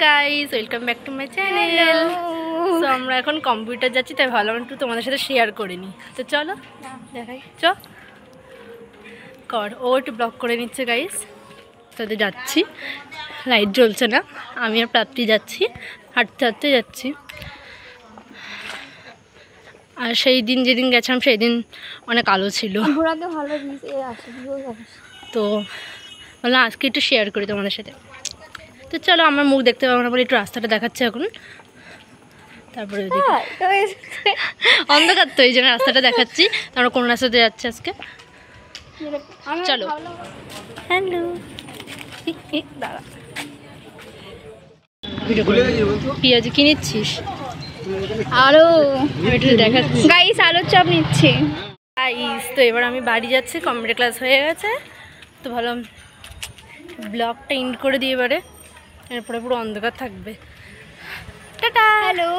Guys welcome back to my channel. So আমরা এখন computer যাচ্ছি, তাই ভাবলাম একটু তোমাদের সাথে শেয়ার করে নিই। তো চলো দেখাই, কর ও একটু ব্লগ করে নিচ্ছে গাইস। তাদের যাচ্ছি, লাইট জ্বলছে না, আমি আর প্রাপ্তি যাচ্ছি, হাঁটতে হাঁটতে যাচ্ছি। আর সেই দিন যেদিন গেছিলাম সেই দিন অনেক আলো ছিল, তো বললাম আজকে একটু শেয়ার করি তোমাদের সাথে। তো চলো, আমার মুখ দেখতে পাবো না বলে একটু রাস্তাটা দেখাচ্ছে এখন। তারপরে অন্ধকার তো এই জন্য রাস্তাটা দেখাচ্ছি। আমরা কোন রাস্তাতে যাচ্ছি আজকে, চলো। হ্যালো, দাঁড়া, পেঁয়াজি কি নিচ্ছিস? আরো দেখাচ্ছি গাইস আলুর চপ নিচ্ছি গাইস। তো এবার আমি বাড়ি যাচ্ছি, কম্পিউটার ক্লাস হয়ে গেছে, তো ভাবলাম ব্লগটা এন্ড করে দিয়ে এবারে, এরপরে পুরো অন্ধকার থাকবে। টাটা। হ্যালো।